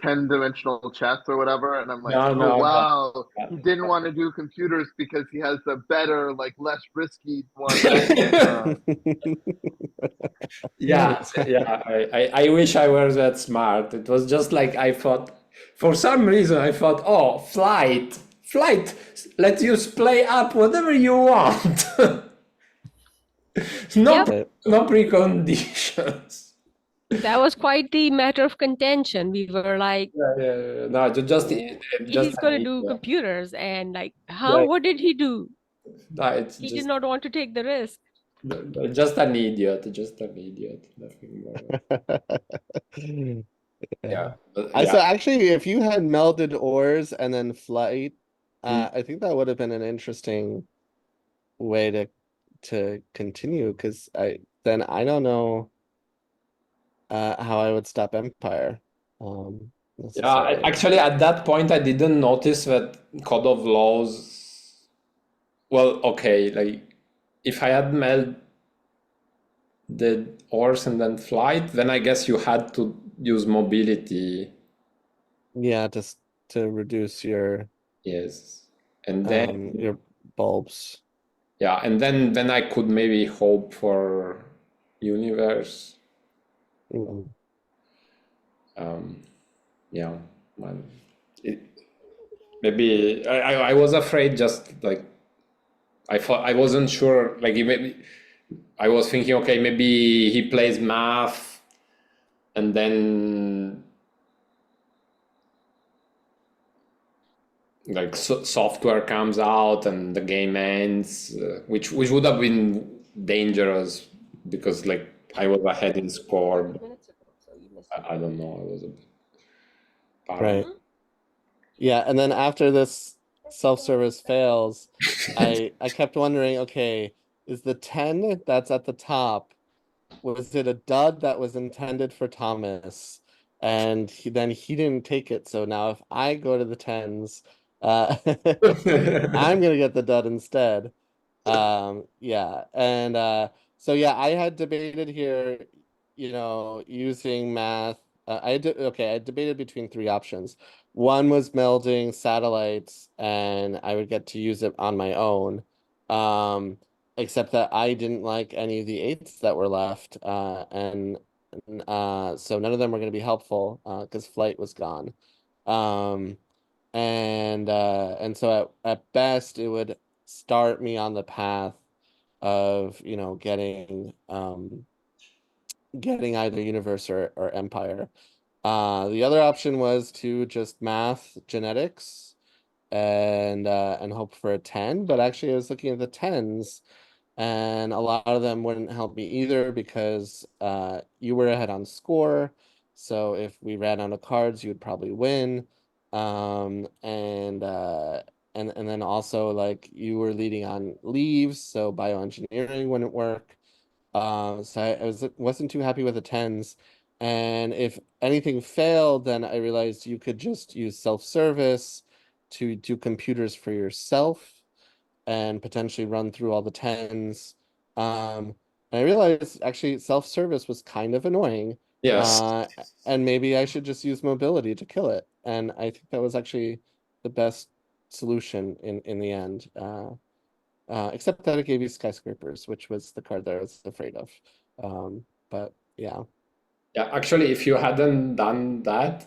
S3: 10-dimensional chess or whatever, and I'm like,
S1: No,
S3: oh
S1: no,
S3: wow,
S1: no.
S3: he didn't want to do computers because he has the better, like less risky one, right?
S1: Yeah, yeah. I wish I were that smart. It was just like I thought, for some reason, I thought, oh, flight, let you play up whatever you want. No,
S4: Yep,
S1: no preconditions.
S4: that was quite the matter of contention. We were like,
S1: Yeah. No, just
S4: he's
S1: an
S4: going to do
S1: idiot.
S4: computers, and like, huh?
S1: Yeah,
S4: What did he do?
S1: no, it's
S4: He did not want to take the risk.
S1: just an idiot, nothing more.
S2: Yeah.
S1: Yeah, but
S2: So
S1: yeah.
S2: actually, if you had melded ores and then flight,
S1: Mm.
S2: I think that would have been an interesting way to continue, because I don't know how I would stop Empire
S1: Yeah,
S2: necessarily.
S1: actually, at that point, I didn't notice that Code of Laws. Well, okay, like if I had melded ores and then flight, then I guess you had to use mobility.
S2: Yeah, just to reduce
S1: Yes, and then
S2: your bulbs.
S1: yeah, and then I could maybe hope for universe.
S2: Mm.
S1: Yeah, well, it, maybe I was afraid, just like I wasn't sure, like I was thinking, okay, maybe he plays math and then like software comes out and the game ends, which would have been dangerous because like I was ahead in score.
S4: Minutes ago, so you missed
S1: I don't know, I was a bit
S2: Right.
S1: paranoid.
S2: Yeah, and then after this self-service fails, I kept wondering, okay, is the 10 that's at the top, was it a dud that was intended for Thomas? And then he didn't take it. So now if I go to the 10s, I'm gonna get the dud instead. Yeah, and so yeah, I had debated here, using math. I debated between three options. One was melding satellites, and I would get to use it on my own. Um, except that I didn't like any of the eights that were left, and so none of them were going to be helpful because flight was gone. Um, and so at best it would start me on the path of getting either universe or empire. The other option was to just math genetics and hope for a 10, but actually I was looking at the 10s and a lot of them wouldn't help me either because you were ahead on score. So if we ran out of cards, you would probably win. And then also like you were leading on leaves, so bioengineering wouldn't work. So I wasn't too happy with the 10s. And if anything failed, then I realized you could just use self-service to do computers for yourself and potentially run through all the 10s. And I realized actually self-service was kind of annoying.
S1: Yes.
S2: Uh, and maybe I should just use mobility to kill it. And I think that was actually the best solution in the end. Except that it gave you skyscrapers, which was the card that I was afraid of. But yeah.
S1: Yeah, actually, if you hadn't done that,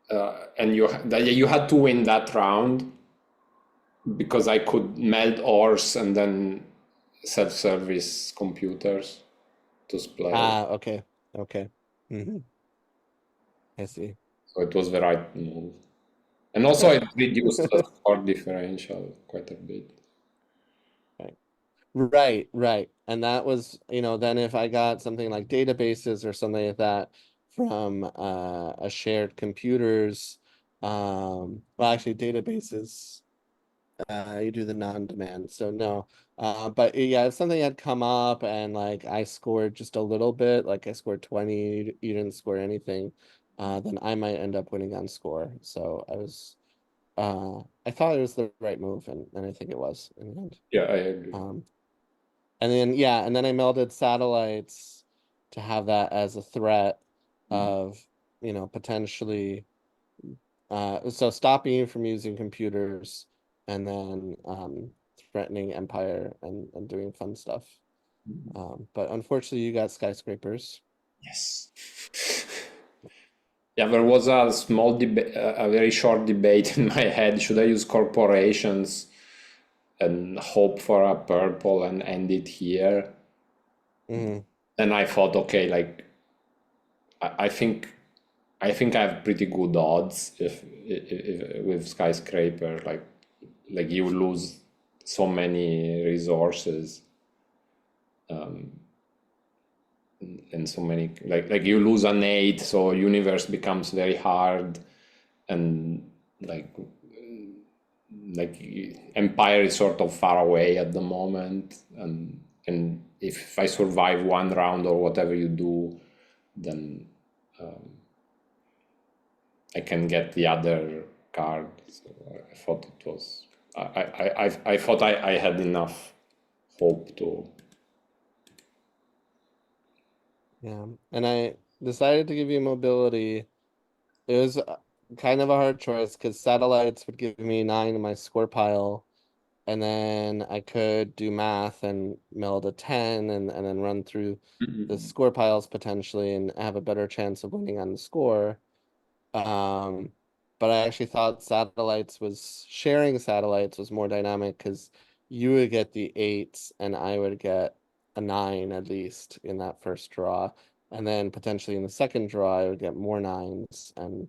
S1: and you had to win that round because I could meld ores and then self-service computers to play.
S2: Okay. Okay. I see.
S1: So it was the right move. And also it reduced the score differential quite a bit.
S2: Right. And that was, then if I got something like databases or something like that from a shared computers, well, actually databases, you do the non-demand, so no. But yeah, if something had come up and like I scored just a little bit, like I scored 20, you didn't score anything, then I might end up winning on score. So I thought it was the right move, and I think it was in the end.
S1: Yeah, I agree.
S2: And then I melded satellites to have that as a threat of, potentially so stopping you from using computers and then threatening empire and doing fun stuff. But unfortunately you got skyscrapers.
S1: Yes. Yeah, there was a small debate, a very short debate in my head. Should I use corporations and hope for a purple and end it here?
S2: Mhm.
S1: And I thought, okay, like I think I have pretty good odds if with skyscraper, like you lose so many resources, and so many like you lose an 8, so universe becomes very hard, and like empire is sort of far away at the moment, and if I survive one round or whatever you do, then I can get the other card. So I thought it was I thought I had enough hope to.
S2: Yeah, and I decided to give you mobility. It was kind of a hard choice because satellites would give me 9 in my score pile, and then I could do math and meld a 10 and then run through the score piles potentially and have a better chance of winning on the score. Um, but I actually thought sharing satellites was more dynamic because you would get the 8s and I would get a 9 at least in that first draw. And then potentially in the second draw, I would get more 9s. And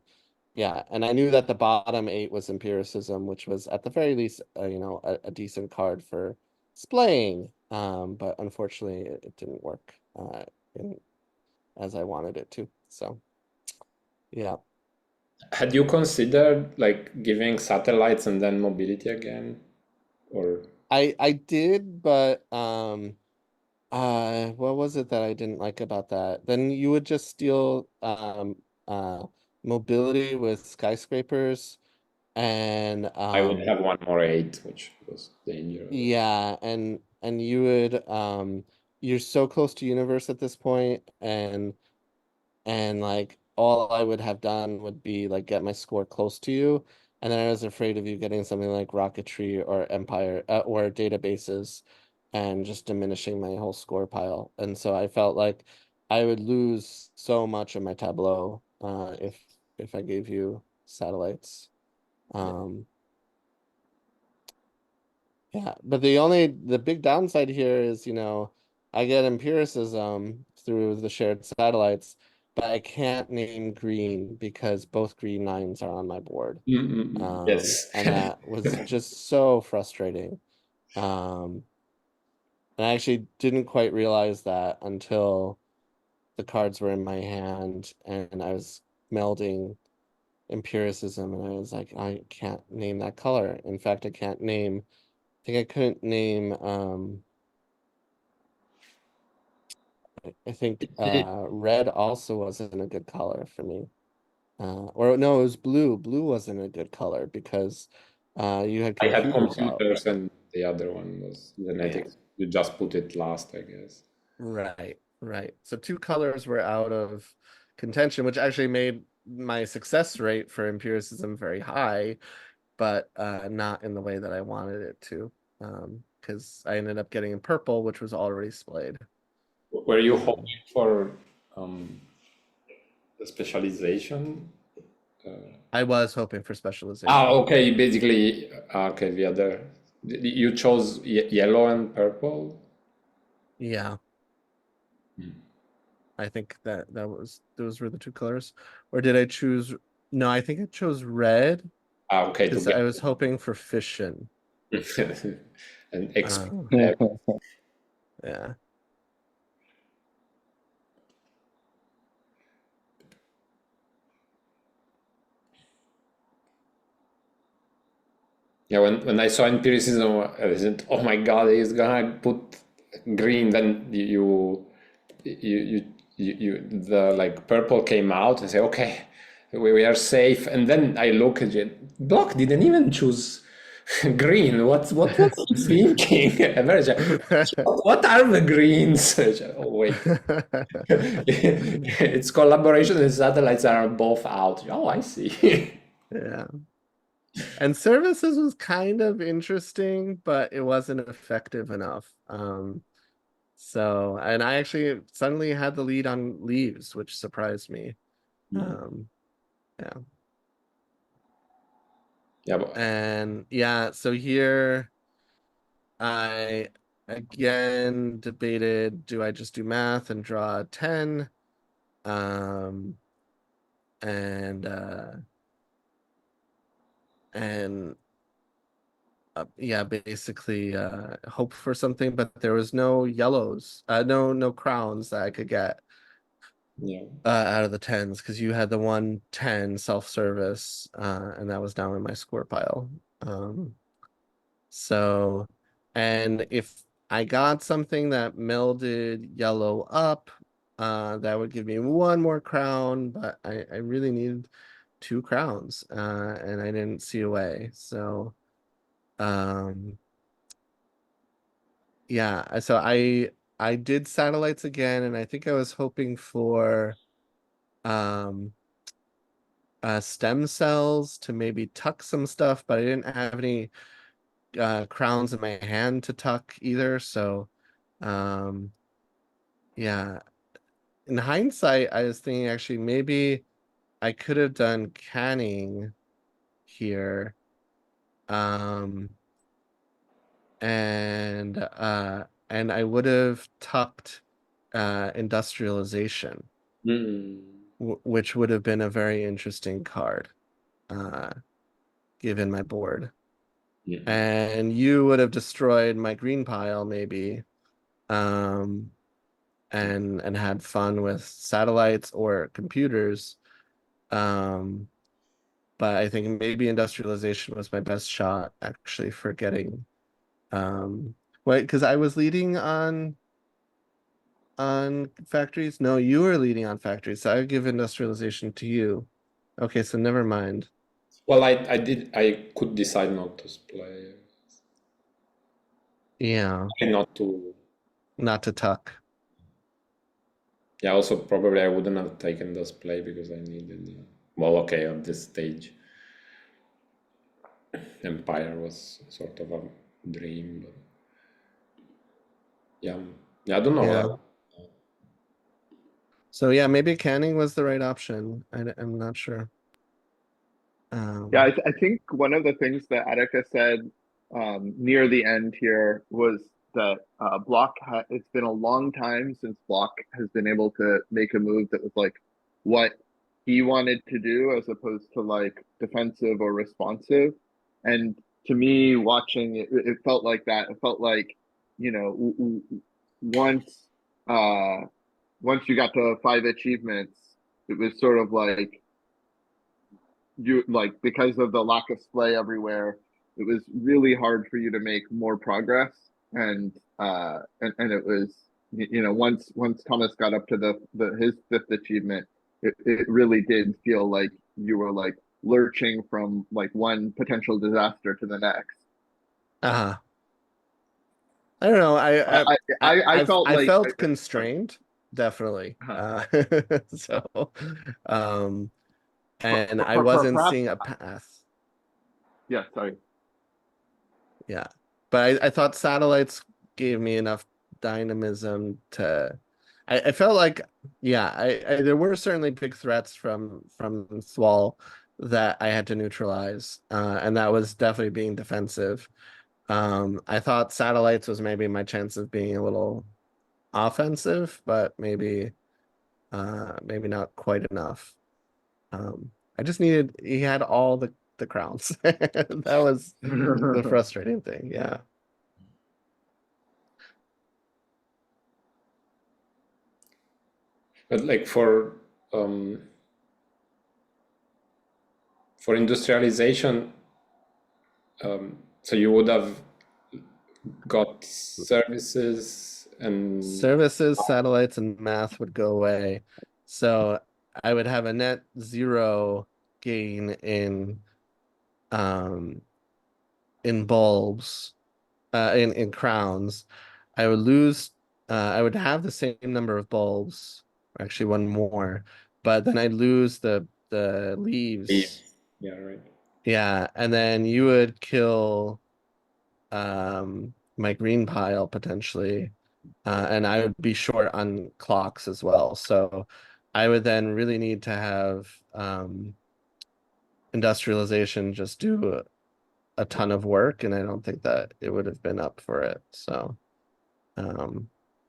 S2: yeah, and I knew that the bottom 8 was empiricism, which was at the very least, a decent card for splaying. But unfortunately, it didn't work as I wanted it to. So yeah.
S1: Had you considered like giving satellites and then mobility again? Or
S2: I did, but what was it that I didn't like about that? Then you would just steal mobility with skyscrapers and
S1: I would have one more 8, which was dangerous.
S2: yeah, and you would you're so close to universe at this point, and like all I would have done would be like get my score close to you, and then I was afraid of you getting something like rocketry or empire or databases and just diminishing my whole score pile. And so I felt like I would lose so much of my tableau if I gave you satellites. Yeah, but the big downside here is, I get empiricism through the shared satellites, but I can't name green because both green 9s are on my board.
S1: Yes.
S2: And that was just so frustrating. And I actually didn't quite realize that until the cards were in my hand and I was melding empiricism and I was like, I can't name that color. In fact, I think I couldn't name I think red also wasn't a good color for me. Or no, it was blue. Blue wasn't a good color because you had
S1: I had
S2: computers out.
S1: computers and the other one was genetics. You just put it last, I guess.
S2: Right, right. So 2 colors were out of contention, which actually made my success rate for empiricism very high, but not in the way that I wanted it to. Because I ended up getting purple, which was already splayed.
S1: Were you hoping for the specialization?
S2: I was hoping for specialization.
S1: Okay. Basically, okay. The other, you chose yellow and purple.
S2: Yeah. I think those were the 2 colors. Or did I choose? No, I think I chose red
S1: Okay.
S2: because I was hoping for fission.
S1: And exp
S2: Yeah.
S1: Yeah, when I saw empiricism, I said, "Oh my God, he's gonna put green." Then the like purple came out and say, "Okay, we are safe." And then I look at it. Block didn't even choose green. What was he thinking? And I was like, what are the greens? Oh wait, it's collaboration and satellites are both out. Oh, I see.
S2: Yeah. And services was kind of interesting, but it wasn't effective enough. And I actually suddenly had the lead on leaves, which surprised me. Yeah.
S1: Yeah,
S2: And yeah, so here I again debated, do I just do math and draw a 10? Um, and and yeah, basically hope for something, but there was no yellows, no crowns that I could get
S1: yeah.
S2: out of the 10s because you had the 110 self-service, and that was down in my score pile. So, and if I got something that melded yellow up, that would give me 1 more crown, but I really needed 2 crowns, and I didn't see a way. So, yeah, so I did satellites again, and I think I was hoping for um stem cells to maybe tuck some stuff, but I didn't have any crowns in my hand to tuck either. So um yeah, in hindsight, I was thinking actually maybe I could have done canning here. And I would have tucked industrialization, which would have been a very interesting card, given my board. And you would have destroyed my green pile, maybe, and had fun with satellites or computers. But I think maybe industrialization was my best shot, actually, for getting wait, because I was leading on factories. No, you were leading on factories, so I would give industrialization to you. Okay, so never mind.
S1: Well, I could decide not to play.
S2: Yeah,
S1: Not to.
S2: not to tuck.
S1: Yeah, also probably I wouldn't have taken this play because I needed. Well, okay, at this stage, Empire was sort of a dream, but yeah, I don't know.
S2: Yeah. So yeah, maybe canning was the right option. I'm not sure.
S3: Yeah, I think one of the things that Attica said near the end here was that it's been a long time since Block has been able to make a move that was like what he wanted to do as opposed to like defensive or responsive. And to me, watching it, it felt like that. It felt like, you know, once uh once you got to 5 achievements, it was sort of like you like because of the lack of splay everywhere, it was really hard for you to make more progress. And it was, you know, once Thomas got up to his fifth achievement, it really did feel like you were like lurching from like one potential disaster to the next.
S2: Uh-huh. I don't know. I felt constrained, definitely. So, and I wasn't
S3: perhaps,
S2: seeing a path.
S3: yeah, sorry.
S2: Yeah, but I thought satellites gave me enough dynamism to. I felt like, yeah, there were certainly big threats from thwol that I had to neutralize, and that was definitely being defensive. I thought satellites was maybe my chance of being a little offensive, but maybe not quite enough. I just needed he had all the crowns. That was the frustrating thing. Yeah.
S1: But like for industrialization, so you would have got services and
S2: Services, satellites, and math would go away. So I would have a net zero gain um in bulbs, in crowns. I would lose I would have the same number of bulbs, actually one more, but then I'd lose the leaves.
S1: yeah, right.
S2: Yeah, and then you would kill my green pile potentially, and I would be short on clocks as well. So I would then really need to have industrialization just do a ton of work, and I don't think that it would have been up for it. So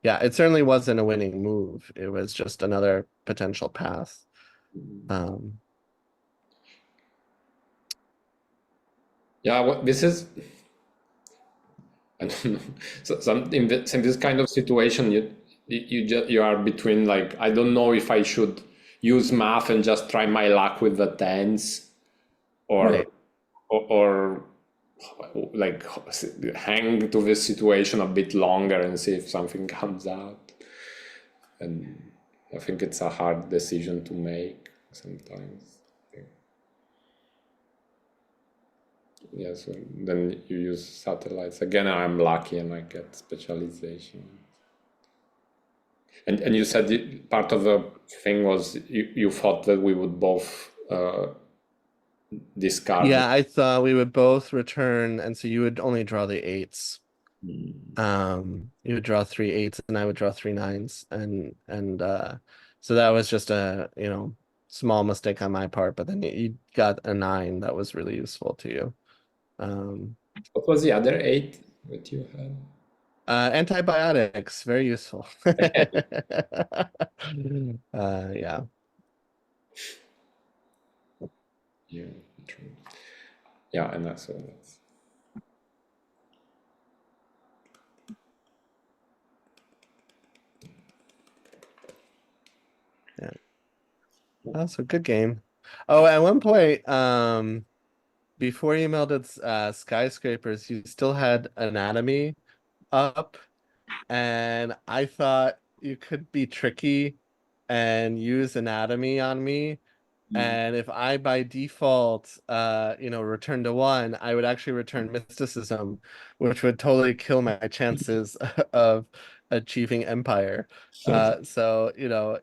S2: yeah, it certainly wasn't a winning move. It was just another potential path.
S1: Yeah, this is, I don't know. So in this kind of situation, you are between like, I don't know if I should use math and just try my luck with the tens, or
S2: Right.
S1: or like hang to this situation a bit longer and see if something comes out. And I think it's a hard decision to make sometimes. Yeah, so then you use satellites. Again, I'm lucky and I get specialization. And you said part of the thing was you thought that we would both discard.
S2: Yeah, I thought we would both return, and so you would only draw the eights. You would draw 3 8s and I would draw 3 9s, and so that was just a, small mistake on my part, but then you got a 9 that was really useful to you.
S1: What was the other 8 that you had?
S2: Antibiotics, very useful. Yeah.
S1: Yeah, true. Yeah, and that's all.
S2: That's a good game. Oh, at one point, before you melded skyscrapers, you still had anatomy up, and I thought you could be tricky and use anatomy on me. And if I by default, return to 1, I would actually return mysticism, which would totally kill my chances of achieving empire. So,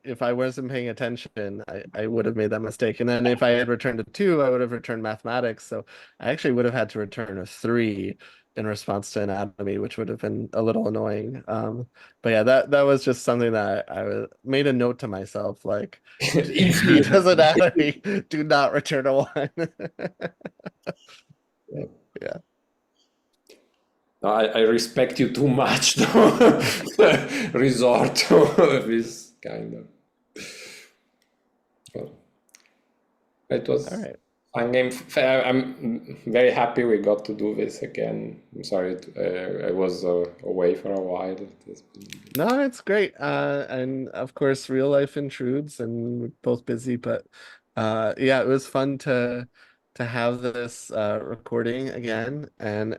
S2: if I wasn't paying attention, I would have made that mistake. And then if I had returned a 2, I would have returned mathematics. So I actually would have had to return a 3 in response to anatomy, which would have been a little annoying. But yeah, that was just something that made a note to myself, like, if he does anatomy, do not return a 1. Yeah.
S1: No, I respect you too much to resort to this kind of. Well, it was
S2: All right.
S1: fun game. I'm very happy we got to do this again. I'm sorry I was away for a while.
S2: No, it's great. And of course, real life intrudes, and we're both busy, but yeah, it was fun to have this recording again, and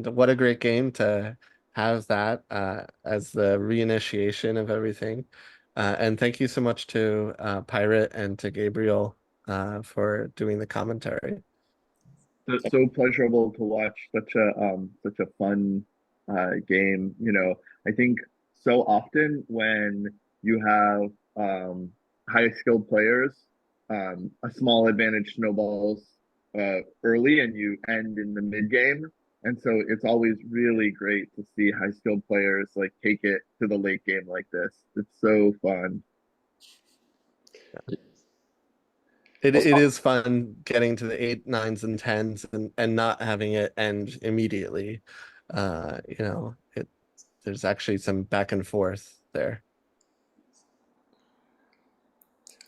S2: what a great game to have that as the reinitiation of everything. And thank you so much to Pirate and to Gabriel for doing the commentary.
S3: It's so pleasurable to watch such a fun game. I think so often when you have high skilled players, a small advantage snowballs early and you end in the mid game. And so it's always really great to see high skilled players like take it to the late game like this. It's so fun.
S2: It is fun getting to the 8, 9s, and 10s and not having it end immediately. There's actually some back and forth there.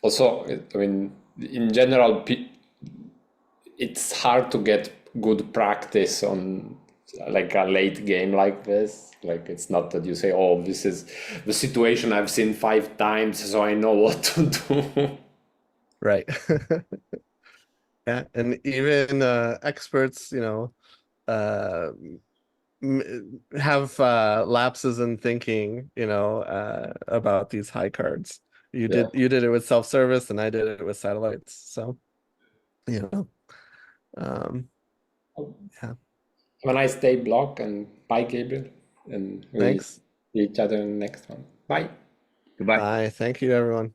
S1: Also, I mean, in general, it's hard to get good practice on like a late game like this. Like, it's not that you say, "Oh, this is the situation I've seen 5 times, so I know what to do."
S2: Right. Yeah, and even experts, uh, have lapses in thinking, about these high cards. You
S1: Yeah.
S2: did it with self-service, and I did it with satellites. So, um, yeah.
S1: Have a nice day, Block, and bye, Gabriel. And we
S2: Thanks.
S1: see each other in the next one. Bye.
S3: Goodbye.
S2: Bye. Thank you, everyone.